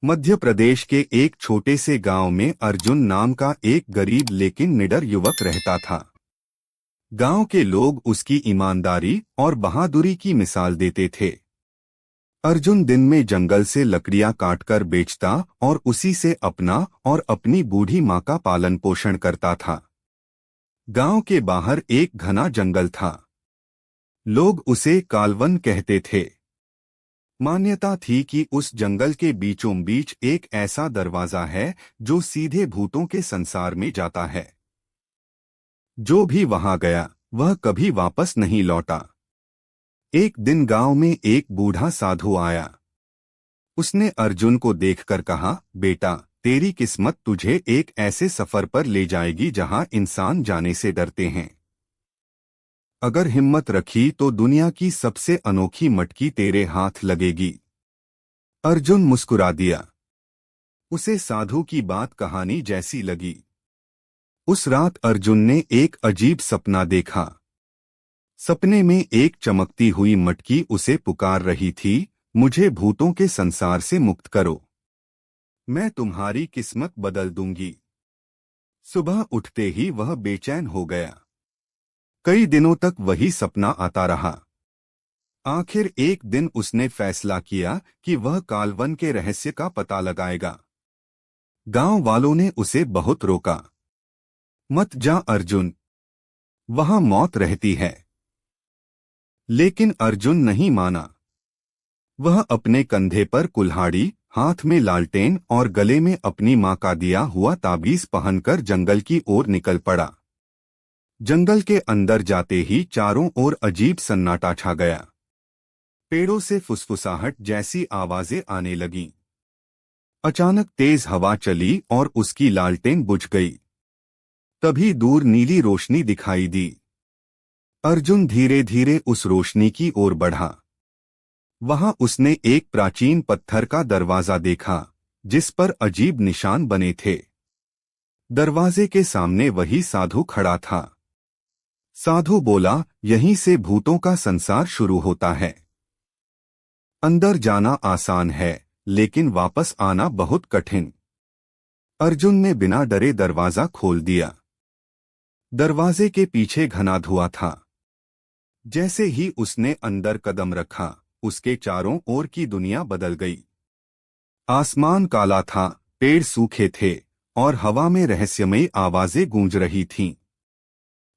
मध्य प्रदेश के एक छोटे से गांव में अर्जुन नाम का एक गरीब लेकिन निडर युवक रहता था। गांव के लोग उसकी ईमानदारी और बहादुरी की मिसाल देते थे। अर्जुन दिन में जंगल से लकड़ियां काटकर बेचता और उसी से अपना और अपनी बूढ़ी मां का पालन पोषण करता था। गांव के बाहर एक घना जंगल था। लोग उसे कालवन कहते थे। मान्यता थी कि उस जंगल के बीचों बीच एक ऐसा दरवाजा है जो सीधे भूतों के संसार में जाता है। जो भी वहां गया वह कभी वापस नहीं लौटा। एक दिन गांव में एक बूढ़ा साधु आया। उसने अर्जुन को देखकर कहा, बेटा, तेरी किस्मत तुझे एक ऐसे सफर पर ले जाएगी जहां इंसान जाने से डरते हैं। अगर हिम्मत रखी तो दुनिया की सबसे अनोखी मटकी तेरे हाथ लगेगी। अर्जुन मुस्कुरा दिया। उसे साधु की बात कहानी जैसी लगी। उस रात अर्जुन ने एक अजीब सपना देखा। सपने में एक चमकती हुई मटकी उसे पुकार रही थी, मुझे भूतों के संसार से मुक्त करो, मैं तुम्हारी किस्मत बदल दूंगी। सुबह उठते ही वह बेचैन हो गया। कई दिनों तक वही सपना आता रहा। आखिर एक दिन उसने फैसला किया कि वह कालवन के रहस्य का पता लगाएगा। गांव वालों ने उसे बहुत रोका। मत जा अर्जुन, वहां मौत रहती है। लेकिन अर्जुन नहीं माना। वह अपने कंधे पर कुल्हाड़ी, हाथ में लालटेन और गले में अपनी मां का दिया हुआ ताबीज पहनकर जंगल की ओर निकल पड़ा। जंगल के अंदर जाते ही चारों ओर अजीब सन्नाटा छा गया। पेड़ों से फुसफुसाहट जैसी आवाजें आने लगीं। अचानक तेज हवा चली और उसकी लालटेन बुझ गई। तभी दूर नीली रोशनी दिखाई दी। अर्जुन धीरे धीरे उस रोशनी की ओर बढ़ा। वहां उसने एक प्राचीन पत्थर का दरवाजा देखा, जिस पर अजीब निशान बने थे। दरवाजे के सामने वही साधु खड़ा था। साधु बोला, यहीं से भूतों का संसार शुरू होता है। अंदर जाना आसान है, लेकिन वापस आना बहुत कठिन। अर्जुन ने बिना डरे दरवाजा खोल दिया। दरवाजे के पीछे घना धुआं था। जैसे ही उसने अंदर कदम रखा, उसके चारों ओर की दुनिया बदल गई। आसमान काला था, पेड़ सूखे थे और हवा में रहस्यमयी आवाजें गूंज रही थीं।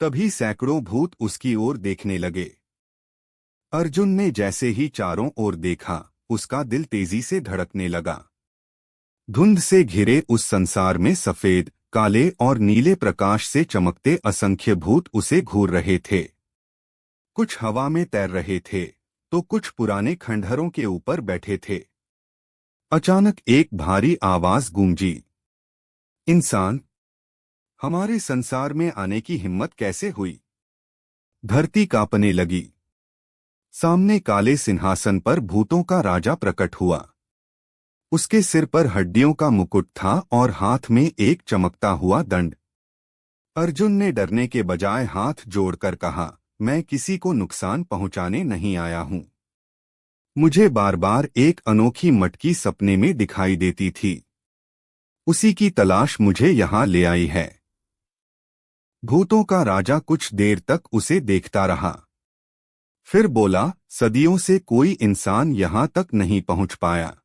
तभी सैकड़ों भूत उसकी ओर देखने लगे। अर्जुन ने जैसे ही चारों ओर देखा, उसका दिल तेजी से धड़कने लगा। धुंध से घिरे उस संसार में सफेद, काले और नीले प्रकाश से चमकते असंख्य भूत उसे घूर रहे थे। कुछ हवा में तैर रहे थे तो कुछ पुराने खंडहरों के ऊपर बैठे थे। अचानक एक भारी आवाज गूंजी, इंसान, हमारे संसार में आने की हिम्मत कैसे हुई? धरती कांपने लगी। सामने काले सिंहासन पर भूतों का राजा प्रकट हुआ। उसके सिर पर हड्डियों का मुकुट था और हाथ में एक चमकता हुआ दंड। अर्जुन ने डरने के बजाय हाथ जोड़कर कहा, मैं किसी को नुकसान पहुंचाने नहीं आया हूं। मुझे बार बार एक अनोखी मटकी सपने में दिखाई देती थी। उसी की तलाश मुझे यहां ले आई है। भूतों का राजा कुछ देर तक उसे देखता रहा। फिर बोला, सदियों से कोई इंसान यहां तक नहीं पहुंच पाया।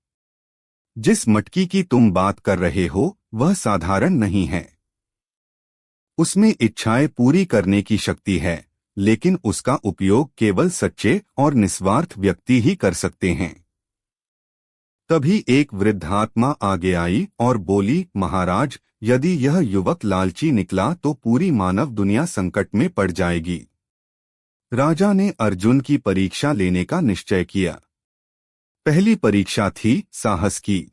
जिस मटकी की तुम बात कर रहे हो वह साधारण नहीं है। उसमें इच्छाएं पूरी करने की शक्ति है, लेकिन उसका उपयोग केवल सच्चे और निस्वार्थ व्यक्ति ही कर सकते हैं। तभी एक वृद्धात्मा आगे आई और बोली, महाराज, यदि यह युवक लालची निकला तो पूरी मानव दुनिया संकट में पड़ जाएगी। राजा ने अर्जुन की परीक्षा लेने का निश्चय किया। पहली परीक्षा थी साहस की।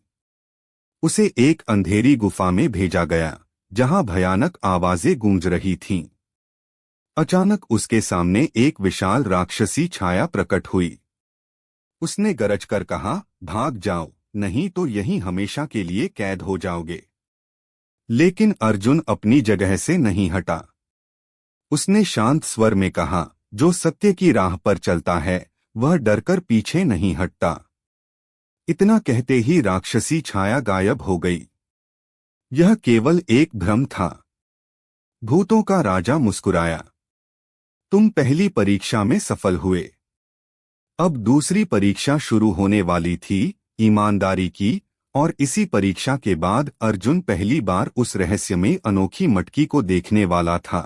उसे एक अंधेरी गुफा में भेजा गया, जहां भयानक आवाजें गूंज रही थीं। अचानक उसके सामने एक विशाल राक्षसी छाया प्रकट हुई। उसने गरज कर कहा, भाग जाओ, नहीं तो यहीं हमेशा के लिए कैद हो जाओगे। लेकिन अर्जुन अपनी जगह से नहीं हटा। उसने शांत स्वर में कहा, जो सत्य की राह पर चलता है वह डरकर पीछे नहीं हटता। इतना कहते ही राक्षसी छाया गायब हो गई। यह केवल एक भ्रम था। भूतों का राजा मुस्कुराया। तुम पहली परीक्षा में सफल हुए। अब दूसरी परीक्षा शुरू होने वाली थी, ईमानदारी की। और इसी परीक्षा के बाद अर्जुन पहली बार उस रहस्यमयी अनोखी मटकी को देखने वाला था।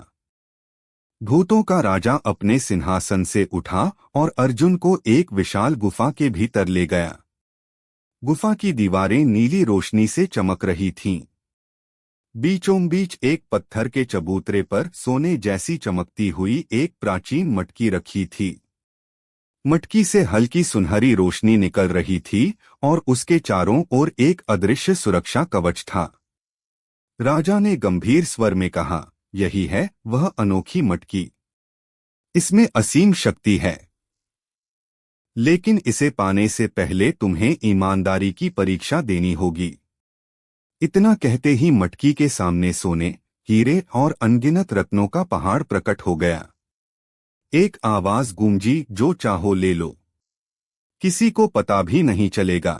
भूतों का राजा अपने सिंहासन से उठा और अर्जुन को एक विशाल गुफा के भीतर ले गया। गुफा की दीवारें नीली रोशनी से चमक रही थीं। बीचों बीच एक पत्थर के चबूतरे पर सोने जैसी चमकती हुई एक प्राचीन मटकी रखी थी। मटकी से हल्की सुनहरी रोशनी निकल रही थी और उसके चारों ओर एक अदृश्य सुरक्षा कवच था। राजा ने गंभीर स्वर में कहा, यही है वह अनोखी मटकी। इसमें असीम शक्ति है, लेकिन इसे पाने से पहले तुम्हें ईमानदारी की परीक्षा देनी होगी। इतना कहते ही मटकी के सामने सोने, हीरे और अनगिनत रत्नों का पहाड़ प्रकट हो गया। एक आवाज गूंजी, जो चाहो ले लो, किसी को पता भी नहीं चलेगा।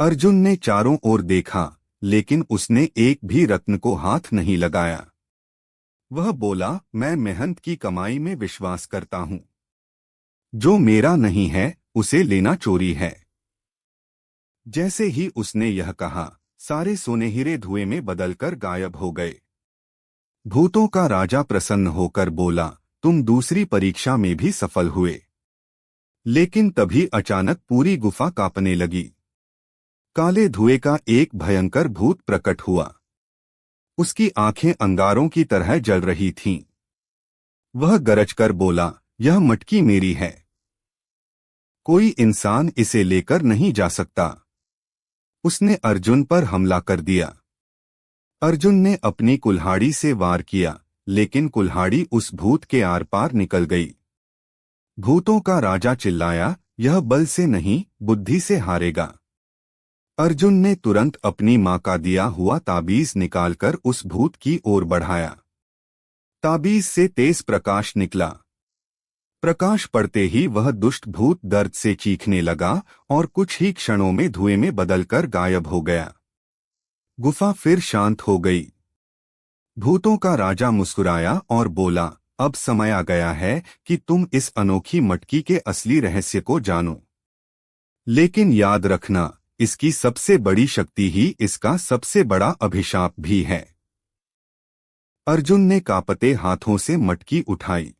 अर्जुन ने चारों ओर देखा, लेकिन उसने एक भी रत्न को हाथ नहीं लगाया। वह बोला, मैं मेहनत की कमाई में विश्वास करता हूं। जो मेरा नहीं है उसे लेना चोरी है। जैसे ही उसने यह कहा, सारे सोने हीरे धुएं में बदलकर गायब हो गए। भूतों का राजा प्रसन्न होकर बोला, तुम दूसरी परीक्षा में भी सफल हुए। लेकिन तभी अचानक पूरी गुफा कांपने लगी। काले धुएं का एक भयंकर भूत प्रकट हुआ। उसकी आंखें अंगारों की तरह जल रही थीं। वह गरजकर बोला, यह मटकी मेरी है। कोई इंसान इसे लेकर नहीं जा सकता। उसने अर्जुन पर हमला कर दिया। अर्जुन ने अपनी कुल्हाड़ी से वार किया, लेकिन कुल्हाड़ी उस भूत के आर पार निकल गई। भूतों का राजा चिल्लाया, यह बल से नहीं, बुद्धि से हारेगा। अर्जुन ने तुरंत अपनी मां का दिया हुआ ताबीज निकालकर उस भूत की ओर बढ़ाया। ताबीज से तेज प्रकाश निकला। प्रकाश पड़ते ही वह दुष्ट भूत दर्द से चीखने लगा और कुछ ही क्षणों में धुएं में बदलकर गायब हो गया। गुफा फिर शांत हो गई। भूतों का राजा मुस्कुराया और बोला, अब समय आ गया है कि तुम इस अनोखी मटकी के असली रहस्य को जानो। लेकिन याद रखना, इसकी सबसे बड़ी शक्ति ही इसका सबसे बड़ा अभिशाप भी है। अर्जुन ने कांपते हाथों से मटकी उठाई।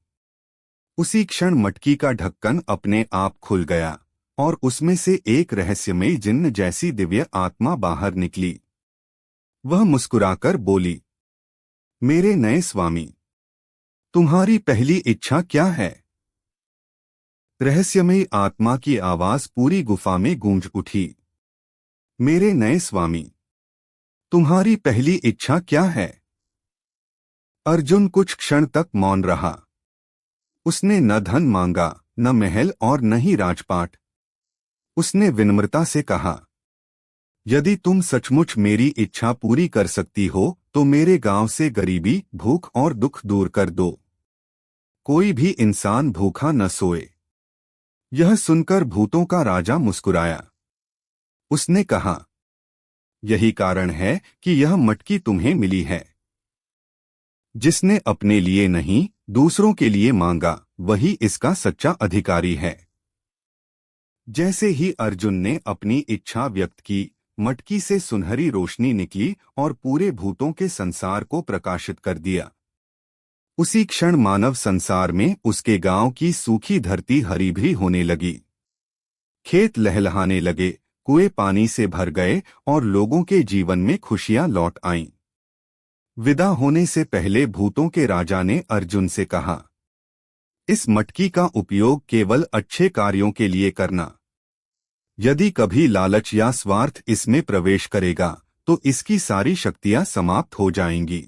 उसी क्षण मटकी का ढक्कन अपने आप खुल गया और उसमें से एक रहस्यमयी जिन्न जैसी दिव्य आत्मा बाहर निकली। वह मुस्कुराकर बोली, मेरे नए स्वामी, तुम्हारी पहली इच्छा क्या है? रहस्यमयी आत्मा की आवाज पूरी गुफा में गूंज उठी। मेरे नए स्वामी, तुम्हारी पहली इच्छा क्या है? अर्जुन कुछ क्षण तक मौन रहा। उसने न धन मांगा, न महल और न ही राजपाट। उसने विनम्रता से कहा, यदि तुम सचमुच मेरी इच्छा पूरी कर सकती हो तो मेरे गांव से गरीबी, भूख और दुख दूर कर दो। कोई भी इंसान भूखा न सोए। यह सुनकर भूतों का राजा मुस्कुराया। उसने कहा, यही कारण है कि यह मटकी तुम्हें मिली है। जिसने अपने लिए नहीं, दूसरों के लिए मांगा, वही इसका सच्चा अधिकारी है। जैसे ही अर्जुन ने अपनी इच्छा व्यक्त की, मटकी से सुनहरी रोशनी निकली और पूरे भूतों के संसार को प्रकाशित कर दिया। उसी क्षण मानव संसार में उसके गांव की सूखी धरती हरी भरी होने लगी। खेत लहलहाने लगे, कुएं पानी से भर गए और लोगों के जीवन में खुशियां लौट आईं। विदा होने से पहले भूतों के राजा ने अर्जुन से कहा, इस मटकी का उपयोग केवल अच्छे कार्यों के लिए करना। यदि कभी लालच या स्वार्थ इसमें प्रवेश करेगा तो इसकी सारी शक्तियां समाप्त हो जाएंगी।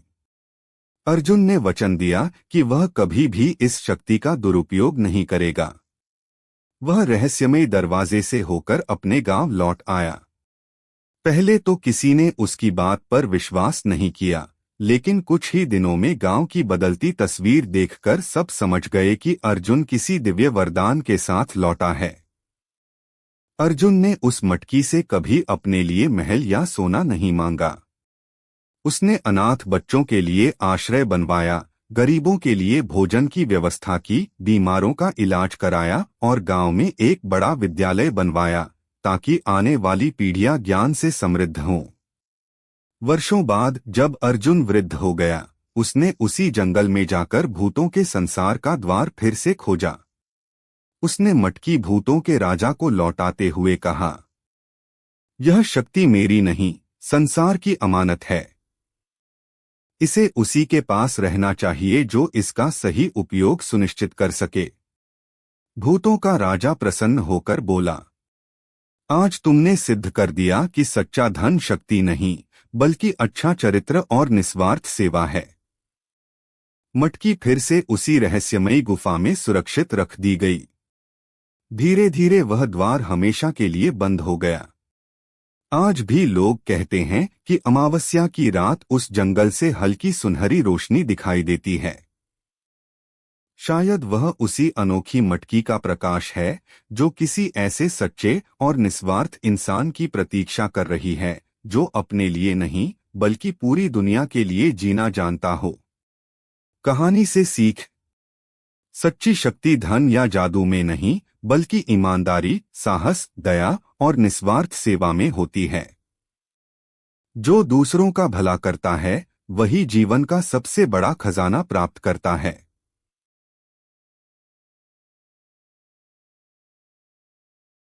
अर्जुन ने वचन दिया कि वह कभी भी इस शक्ति का दुरुपयोग नहीं करेगा। वह रहस्यमय दरवाजे से होकर अपने गांव लौट आया। पहले तो किसी ने उसकी बात पर विश्वास नहीं किया, लेकिन कुछ ही दिनों में गांव की बदलती तस्वीर देखकर सब समझ गए कि अर्जुन किसी दिव्य वरदान के साथ लौटा है। अर्जुन ने उस मटकी से कभी अपने लिए महल या सोना नहीं मांगा। उसने अनाथ बच्चों के लिए आश्रय बनवाया, गरीबों के लिए भोजन की व्यवस्था की, बीमारों का इलाज कराया और गांव में एक बड़ा विद्यालय बनवाया ताकि आने वाली पीढ़ियां ज्ञान से समृद्ध हों। वर्षों बाद जब अर्जुन वृद्ध हो गया, उसने उसी जंगल में जाकर भूतों के संसार का द्वार फिर से खोजा। उसने मटकी भूतों के राजा को लौटाते हुए कहा, यह शक्ति मेरी नहीं, संसार की अमानत है। इसे उसी के पास रहना चाहिए जो इसका सही उपयोग सुनिश्चित कर सके। भूतों का राजा प्रसन्न होकर बोला, आज तुमने सिद्ध कर दिया कि सच्चा धन शक्ति नहीं, बल्कि अच्छा चरित्र और निस्वार्थ सेवा है। मटकी फिर से उसी रहस्यमयी गुफा में सुरक्षित रख दी गई। धीरे धीरे वह द्वार हमेशा के लिए बंद हो गया। आज भी लोग कहते हैं कि अमावस्या की रात उस जंगल से हल्की सुनहरी रोशनी दिखाई देती है। शायद वह उसी अनोखी मटकी का प्रकाश है जो किसी ऐसे सच्चे और निस्वार्थ इंसान की प्रतीक्षा कर रही है जो अपने लिए नहीं बल्कि पूरी दुनिया के लिए जीना जानता हो। कहानी से सीख। सच्ची शक्ति धन या जादू में नहीं बल्कि ईमानदारी, साहस, दया और निस्वार्थ सेवा में होती है। जो दूसरों का भला करता है वही जीवन का सबसे बड़ा खजाना प्राप्त करता है।